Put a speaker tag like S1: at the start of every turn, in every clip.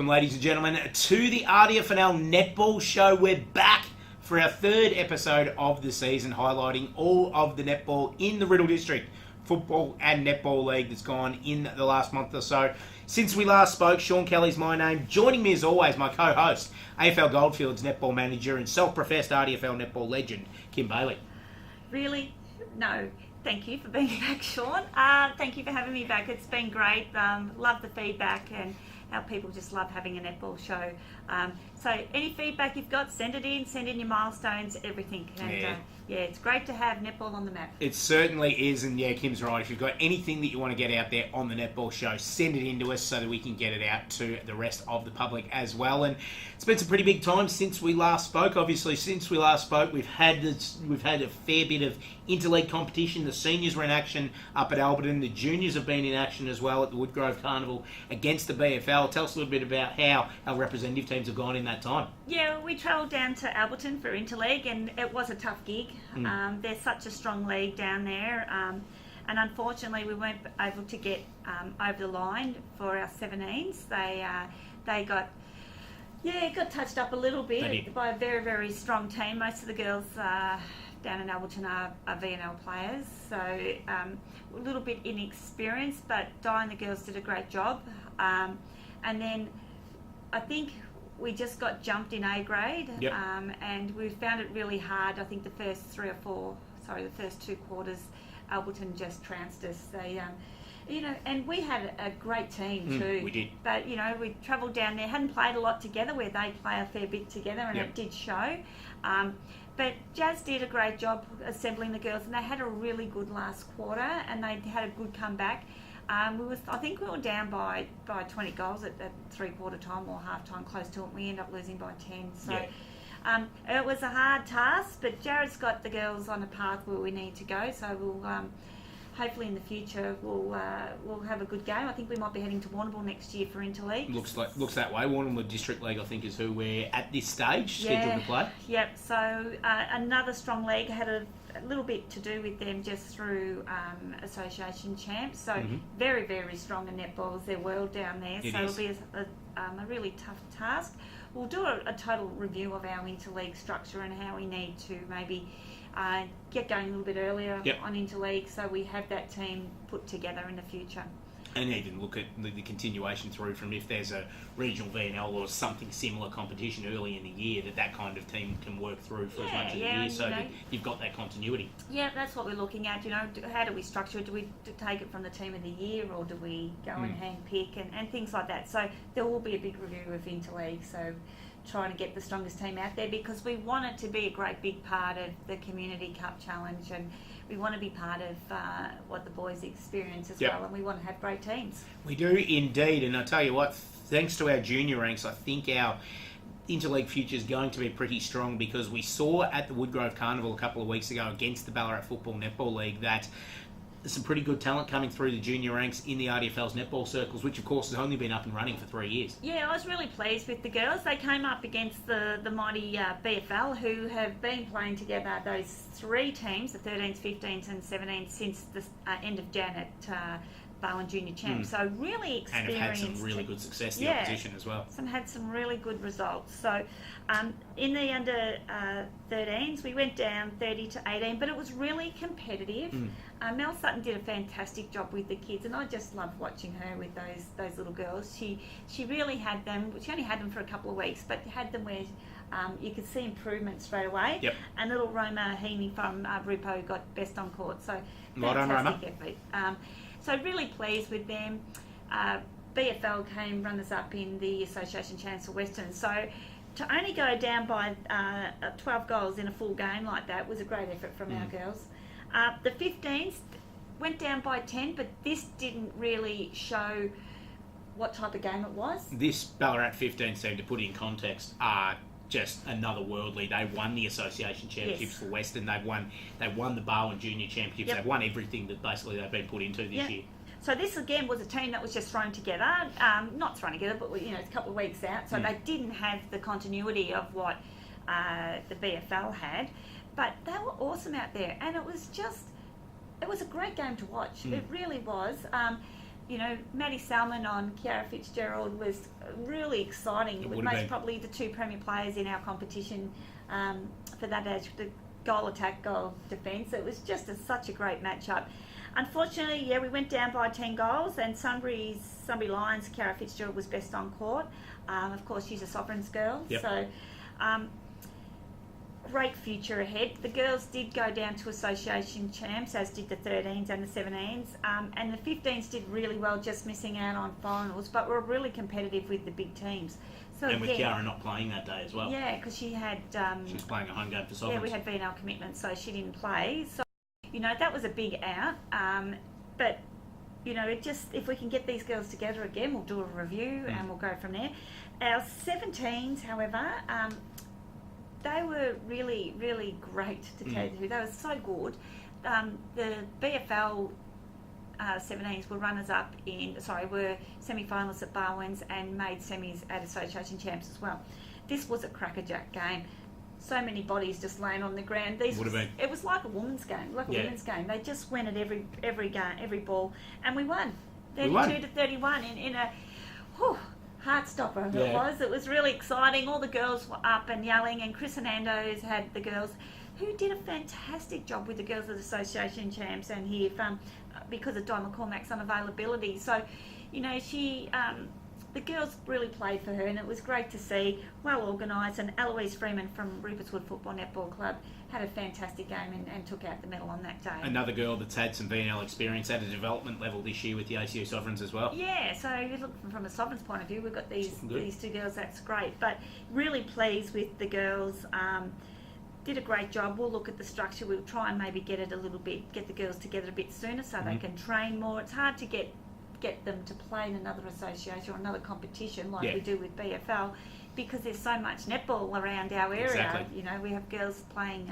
S1: Welcome, ladies and gentlemen, to the RDFNL Netball Show. We're back for our third episode of the season, highlighting all of the netball in the Riddell District Football and Netball League that's gone in the last month or so. Since we last spoke, Sean Kelly's my name. Joining me as always, my co-host, AFL Goldfields Netball Manager and self-professed RDFL Netball legend, Kim Bailey.
S2: Really? No. Thank you for being back, Sean. Thank you for having me back. It's been great. Love the feedback and how people just love having a netball show. So any feedback you've got, send it in. Send in your milestones, everything. And it's great to have netball on the map.
S1: It certainly is, and yeah, Kim's right. If you've got anything that you want to get out there on the netball show, send it in to us so that we can get it out to the rest of the public as well. And it's been some pretty big time since we last spoke. Obviously, since we last spoke, we've had a fair bit of interleague competition. The seniors were in action up at Alberton. The juniors have been in action as well at the Woodgrove Carnival against the BFL. Tell us a little bit about how our representative teams have gone in that time.
S2: Yeah, we travelled down to Alberton for interleague, and it was a tough gig. There's such a strong league down there, and unfortunately we weren't able to get over the line for our 17s. They got touched up a little bit by a very, very strong team. Most of the girls down in Alberton are VNL players, so a little bit inexperienced, but Di and the girls did a great job. And then I think we just got jumped in A grade, and we found it really hard. I think the first the first two quarters, Alberton just trounced us. They, and we had a great team too.
S1: We did.
S2: But, we travelled down there, hadn't played a lot together, where they play a fair bit together, and it did show. But Jazz did a great job assembling the girls, and they had a really good last quarter, and they had a good comeback. I think we were down by 20 goals at three-quarter time or half-time, close to it. We ended up losing by 10. So it was a hard task, but Jared's got the girls on a path where we need to go. So we'll hopefully in the future we'll have a good game. I think we might be heading to Warrnambool next year for interleague.
S1: Looks that way. Warrnambool District League, I think, is who we're at this stage scheduled to play.
S2: Yep. So another strong league. Had a little bit to do with them just through association champs. So very, very strong in netball as their world down there. It'll be a really tough task. We'll do a total review of our interleague structure and how we need to maybe get going a little bit earlier on interleague, so we have that team put together in the future.
S1: And even look at the continuation through from if there's a regional VNL or something similar competition early in the year, that kind of team can work through for as much of the year, so that you've got that continuity. Yeah,
S2: that's what we're looking at. How do we structure it? Do we take it from the team of the year, or do we go and hand pick and things like that? So there will be a big review of interleague. So trying to get the strongest team out there, because we want it to be a great big part of the Community Cup Challenge, and we want to be part of what the boys experience as well, and we want to have great teams.
S1: We do indeed, and I tell you what, thanks to our junior ranks, I think our interleague future is going to be pretty strong, because we saw at the Woodgrove Carnival a couple of weeks ago against the Ballarat Football Netball League that there's some pretty good talent coming through the junior ranks in the RDFL's netball circles, which of course has only been up and running for 3 years. Yeah,
S2: I was really pleased with the girls. They came up against the mighty BFL, who have been playing together, those three teams, the 13s, 15s and 17s, since the end of Jan at Bowen Junior Champs. So really experienced.
S1: And have had some really good success in the opposition as well.
S2: Had some really good results. So in the under 13s, we went down 30 to 18, but it was really competitive. Mel Sutton did a fantastic job with the kids, and I just loved watching her with those little girls. She really had them. She only had them for a couple of weeks, but had them where you could see improvement straight away. And little Roma Heaney from Rupo got best on court. So fantastic effort. So really pleased with them. BFL came runners-up in the Association Champs for Western. So to only go down by 12 goals in a full game like that was a great effort from our girls. The 15s went down by 10, but this didn't really show what type of game it was.
S1: This Ballarat 15 team, to put it in context, are just another worldly. They won the association championships for Western. They won the Bowen Junior Championships. They've won everything that basically they've been put into this year.
S2: So this again was a team that was just thrown together, not thrown together, but it's a couple of weeks out. So they didn't have the continuity of what the BFL had, but they were awesome out there, and it was a great game to watch. It really was. Maddie Salmon on Kiara Fitzgerald was really exciting. It was most probably the two premier players in our competition for that age, the goal attack, goal defence. It was just such a great matchup. Unfortunately, we went down by 10 goals, and Sunbury Lions, Kiara Fitzgerald was best on court. Of course, she's a Sovereigns girl, so great future ahead. The girls did go down to association champs, as did the 13s and the 17s, and the 15s did really well, just missing out on finals, but were really competitive with the big teams. So
S1: and with Kiara not playing that day as well.
S2: Yeah, because she had...
S1: she was playing a home game for Sovereigns.
S2: Yeah, we had VNL commitments, so she didn't play. So, that was a big out. But, it just... If we can get these girls together again, we'll do a review and we'll go from there. Our 17s, however... they were really, really great, to tell you the truth. They were so good. The BFL 17s were runners-up were semi-finalists at Barwins and made semis at Association Champs as well. This was a crackerjack game. So many bodies just laying on the ground. It was like a women's game, women's game. They just went at every game, every ball, and we won. 32 to 31 in a... heart stopper it was. It was really exciting. All the girls were up and yelling, and Chris Hernandez had the girls who did a fantastic job with the girls at Association Champs and here because of Di McCormack's unavailability. So, the girls really played for her, and it was great to see, well organised, and Eloise Freeman from Rupert's Wood Football Netball Club had a fantastic game and took out the medal on that day.
S1: Another girl that's had some VNL experience at a development level this year with the ACU Sovereigns as well.
S2: Yeah, so you look from a Sovereigns point of view, we've got these two girls, that's great. But really pleased with the girls. Did a great job. We'll look at the structure. We'll try and maybe get the girls together a bit sooner so they can train more. It's hard to get them to play in another association or another competition like we do with BFL because there's so much netball around our area.
S1: Exactly.
S2: We have girls playing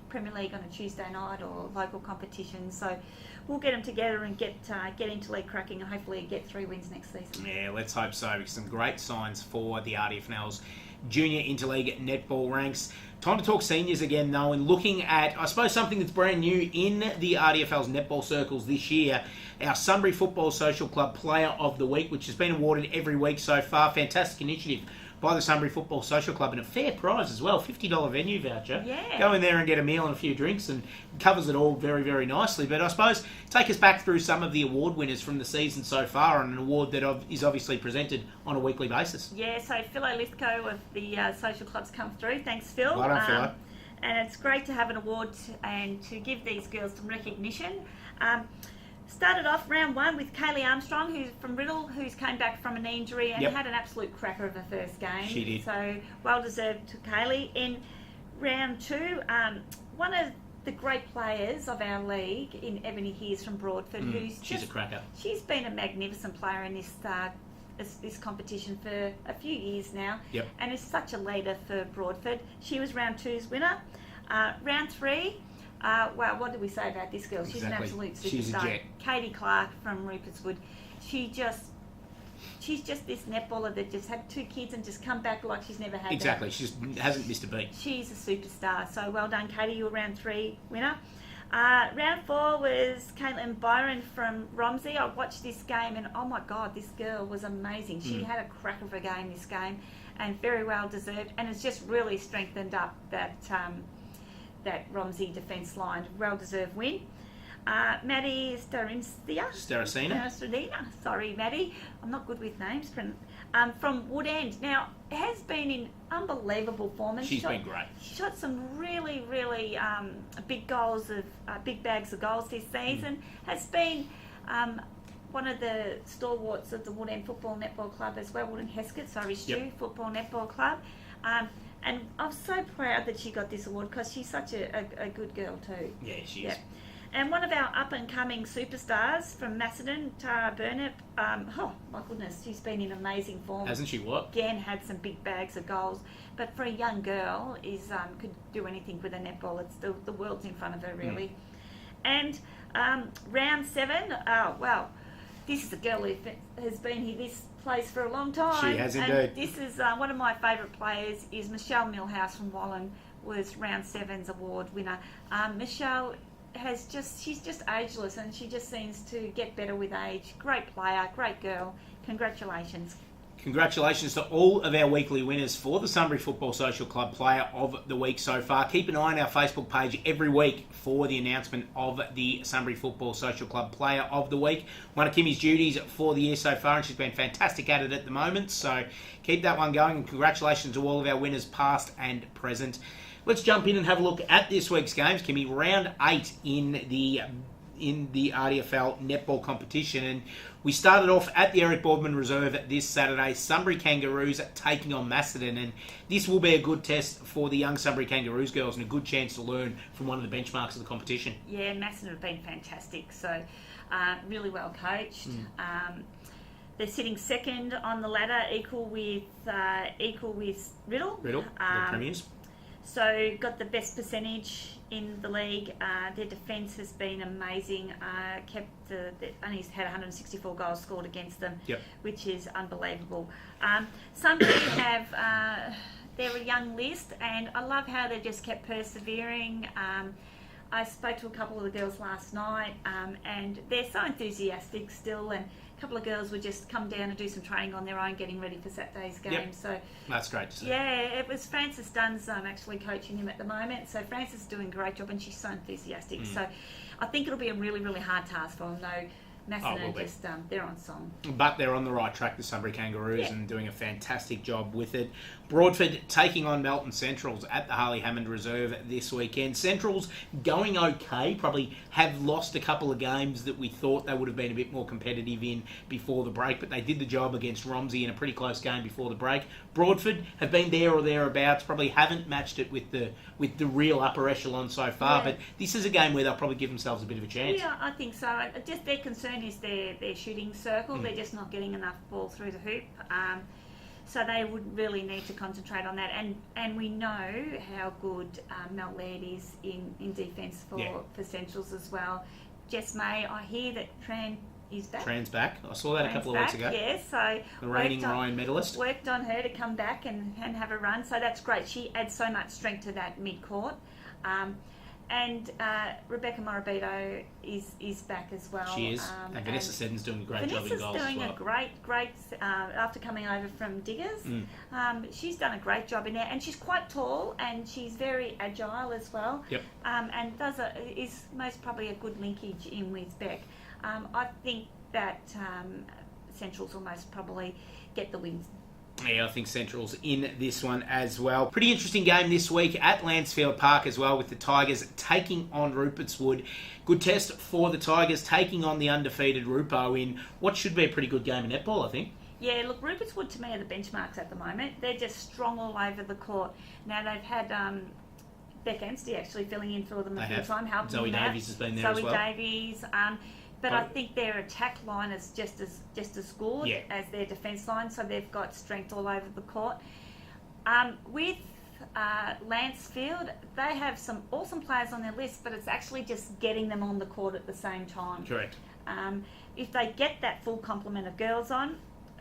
S2: Premier League on a Tuesday night or local competitions. So we'll get them together and get into league cracking and hopefully get 3 wins next season.
S1: Yeah, let's hope so. Some great signs for the RDFNL's junior interleague netball ranks. Time to talk seniors again, though, and looking at, I suppose, something that's brand new in the RDFL's netball circles this year, our Sunbury Football Social Club Player of the Week, which has been awarded every week so far. Fantastic initiative by the Sunbury Football Social Club, and a fair prize as well, $50 venue voucher.
S2: Yeah.
S1: Go in there and get a meal and a few drinks, and covers it all very, very nicely. But I suppose, take us back through some of the award winners from the season so far, and an award that is obviously presented on a weekly basis.
S2: Yeah, so Philo Lithgow of the social clubs come through. Thanks, Phil.
S1: Well done, Philo.
S2: And it's great to have an award and to give these girls some recognition. Started off round 1 with Kaylee Armstrong, who's from Riddell, who's came back from a knee injury and had an absolute cracker of her first game.
S1: She did.
S2: So well deserved to Kaylee. In round 2, one of the great players of our league in Ebony Hears from Broadford,
S1: she's a cracker.
S2: She's been a magnificent player in this competition for a few years now, and is such a leader for Broadford. She was round 2's winner. Round 3. Wow, what did we say about this girl? She's an absolute superstar.
S1: She's a jet.
S2: Katie Clark from Rupert's Wood. She's just this netballer that just had 2 kids and just come back like she's never had.
S1: Exactly. She just hasn't missed a beat.
S2: She's a superstar. So well done, Katie. You were round 3 winner. Round 4 was Caitlin Byron from Romsey. I watched this game and oh my God, this girl was amazing. She had a crack of a game this game and very well deserved, and it's just really strengthened up that Romsey defence line. Well-deserved win. Maddie Staracina. Sorry, Maddie. I'm not good with names. From Wood End. Now, has been in unbelievable form.
S1: She's been great.
S2: She shot some really, really big bags of goals this season. Has been one of the stalwarts of the Wood End Football Netball Club as well. Wood End Heskett, Football Netball Club. And I'm so proud that she got this award because she's such a good girl too.
S1: Yeah, she is.
S2: And one of our up-and-coming superstars from Macedon, Tara Burnett, oh my goodness, she's been in amazing form.
S1: Hasn't she what?
S2: Again, had some big bags of goals. But for a young girl, could do anything with a netball. It's the world's in front of her, really. And round 7, this is a girl who has been here this place for a long time.
S1: She has indeed.
S2: And this is one of my favourite players is Michelle Millhouse from Wallen, was round 7's award winner. Michelle she's just ageless, and she just seems to get better with age. Great player, great girl. Congratulations.
S1: Congratulations to all of our weekly winners for the Sunbury Football Social Club Player of the Week so far. Keep an eye on our Facebook page every week for the announcement of the Sunbury Football Social Club Player of the Week. One of Kimmy's duties for the year so far, and she's been fantastic at it at the moment. So keep that one going, and congratulations to all of our winners past and present. Let's jump in and have a look at this week's games, Kimmy. Round 8 in the RDFL Netball competition, and we started off at the Eric Boardman Reserve this Saturday. Sunbury Kangaroos taking on Macedon, and this will be a good test for the young Sunbury Kangaroos girls and a good chance to learn from one of the benchmarks of the competition.
S2: Yeah, Macedon have been fantastic, so really well coached. They're sitting second on the ladder, equal with Riddell.
S1: The Premiers.
S2: So got the best percentage in the league. Their defence has been amazing. Only had 164 goals scored against them, which is unbelievable. Sunbury they're a young list, and I love how they just kept persevering. I spoke to a couple of the girls last night, and they're so enthusiastic still, and a couple of girls would just come down and do some training on their own, getting ready for Saturday's game. So
S1: that's great to see.
S2: Yeah, it was Frances Dunn's actually coaching him at the moment. So Frances is doing a great job, and she's so enthusiastic. So I think it'll be a really, really hard task for them, though. Macedon they're on song.
S1: But they're on the right track, the Sunbury Kangaroos, and doing a fantastic job with it. Broadford taking on Melton Centrals at the Harley Hammond Reserve this weekend. Centrals going okay, probably have lost a couple of games that we thought they would have been a bit more competitive in before the break, but they did the job against Romsey in a pretty close game before the break. Broadford have been there or thereabouts, probably haven't matched it with the real upper echelon so far, but this is a game where they'll probably give themselves a bit of a chance.
S2: Yeah, I think so. Just their concern is their shooting circle. They're just not getting enough ball through the hoop. So they would really need to concentrate on that. And we know how good Mel Laird is in defence for Centrals as well. Jess May, I hear that Tran is back.
S1: Tran's back. I saw that a couple of weeks ago.
S2: Yeah, so
S1: the reigning Ryan medalist.
S2: Worked on her to come back and have a run. So that's great. She adds so much strength to that mid-court. And Rebecca Morabito is back as well.
S1: She is. And Vanessa Seddon's doing a great job in goals as well.
S2: Vanessa's doing a great, after coming over from Diggers. She's done a great job in there. And she's quite tall, and she's very agile as well. And is most probably a good linkage in with Beck. I think that Centrals will most probably get the wins.
S1: Yeah, I think Central's in this one as well. Pretty interesting game this week at Lansfield Park as well, with the Tigers taking on Rupertswood. Good test for the Tigers, taking on the undefeated Rupo in what should be a pretty good game of netball, I think.
S2: Yeah, look, Rupertswood to me are the benchmarks at the moment. They're just strong all over the court. Now they've had Beck Anstey actually filling in for them a few times, helping
S1: Zoe
S2: them out.
S1: Davies has been there as well.
S2: Zoe Davies. But I think their attack line is just as good as their defence line, so they've got strength all over the court. With Lansfield, they have some awesome players on their list, but it's actually just getting them on the court at the same time.
S1: Correct.
S2: If they get that full complement of girls on,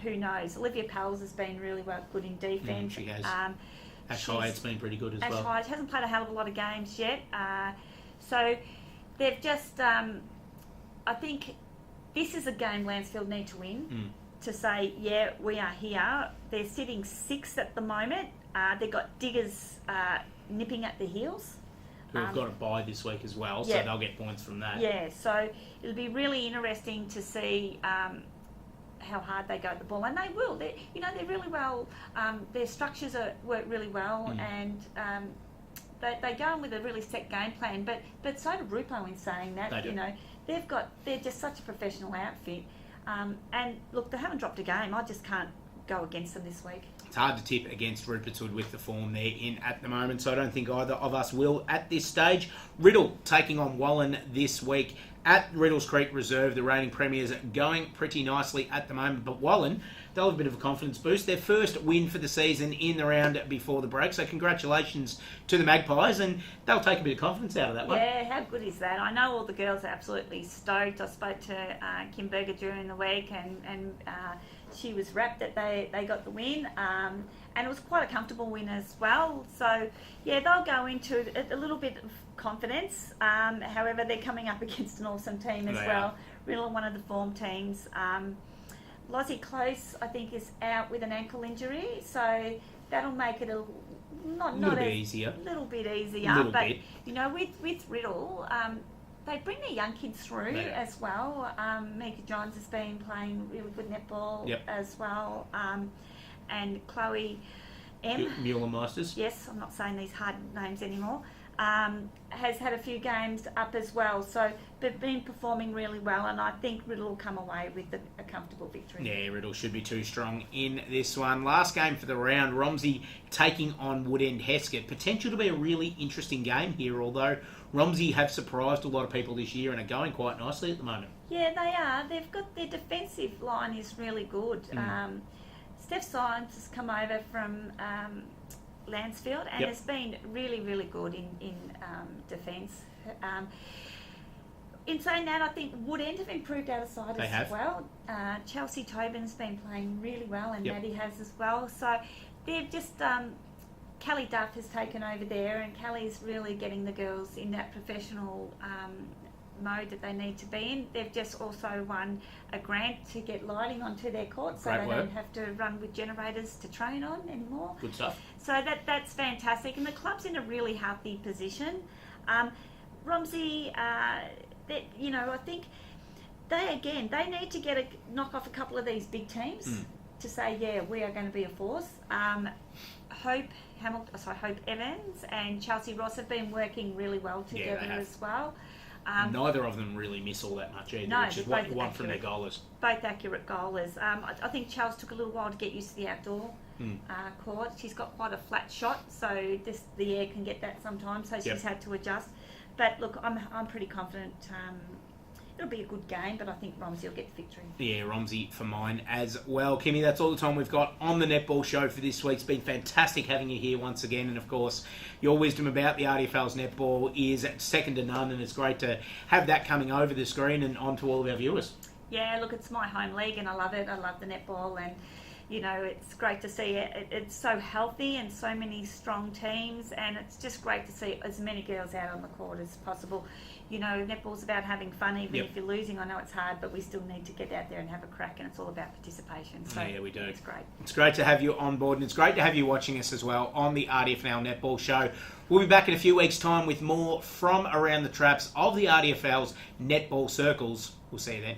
S2: who knows? Olivia Powell's has been really good in defence.
S1: She has. Ash Hyatt's been pretty good as well.
S2: Ash Hyatt hasn't played a hell of a lot of games yet. So they've just... I think this is a game Lansfield need to win to say, yeah, we are here. They're sitting 6th at the moment. They've got Diggers nipping at the heels.
S1: Who've got a bye this week as well, so they'll get points from that.
S2: Yeah, so it'll be really interesting to see how hard they go at the ball, and they will. They're really well. Their structures work really well, and they go in with a really set game plan. But so do Rupo in saying that.
S1: They do.
S2: They're just such a professional outfit. And look, they haven't dropped a game. I just can't go against them this week.
S1: It's hard to tip against Rupertswood with the form they're in at the moment, so I don't think either of us will at this stage. Riddell taking on Wallen this week at Riddell's Creek Reserve. The reigning premiers going pretty nicely at the moment, but Wallen, they'll have a bit of a confidence boost. Their first win for the season in the round before the break, so congratulations to the Magpies, and they'll take a bit of confidence out of that one.
S2: Yeah, how good is that? I know all the girls are absolutely stoked. I spoke to Kim Berger during the week, and she was rapt that they got the win. and it was quite a comfortable win as well. So, yeah, they'll go into a little bit of confidence. However, they're coming up against an awesome team as well. Riddell, one of the form teams. Lozzie Close, I think, is out with an ankle injury, so that'll make it a little bit easier. But you know, with Riddell, they bring their young kids through as well. Mika Johns has been playing really good netball as well, and Chloe
S1: Mueller-Meisters.
S2: Yes, I'm not saying these hard names anymore. Has had a few games up as well, so they've been performing really well, and I think Riddell will come away with a comfortable victory.
S1: Yeah, Riddell should be too strong in this one. Last game for the round, Romsey taking on Woodend Heskett. Potential to be a really interesting game here, although Romsey have surprised a lot of people this year and are going quite nicely at the moment.
S2: Yeah, they are. They've got their defensive line is really good. Steph Symes has come over from Lansfield and has been really, really good in defence. In saying that, I think Woodend have improved out of side as well. Chelsea Tobin's been playing really well, and Maddie has as well. So they've just Callie Duff has taken over there, and Callie's really getting the girls in that professional mode that they need to be in. They've just also won a grant to get lighting onto their court, so they don't have to run with generators to train on anymore.
S1: Good stuff.
S2: So that's fantastic, and the club's in a really healthy position. Romsey, you know, I think they need to knock off a couple of these big teams to say, yeah, we are going to be a force. Hope Evans and Chelsea Ross have been working really well together as well.
S1: Neither of them really miss all that much either, which is what you want from their goalers.
S2: Both accurate goalers. I think Charles took a little while to get used to the outdoor court. She's got quite a flat shot, so the air can get that sometimes, so she's had to adjust. But look, I'm pretty confident it'll be a good game, but I think Romsey will get the victory. Yeah,
S1: Romsey for mine as well. Kimmy, that's all the time we've got on the Netball Show for this week. It's been fantastic having you here once again, and of course, your wisdom about the RDFL's netball is second to none, and it's great to have that coming over the screen and on to all of our viewers.
S2: Yeah, look, it's my home league, and I love it. I love the netball, and you know, it's great to see it. It's so healthy and so many strong teams, and it's just great to see as many girls out on the court as possible. You know, netball's about having fun, even if you're losing. I know it's hard, but we still need to get out there and have a crack, and it's all about participation. So
S1: yeah, we do.
S2: It's great.
S1: It's great to have you on board, and it's great to have you watching us as well on the RDFNL Netball Show. We'll be back in a few weeks' time with more from around the traps of the RDFL's netball circles. We'll see you then.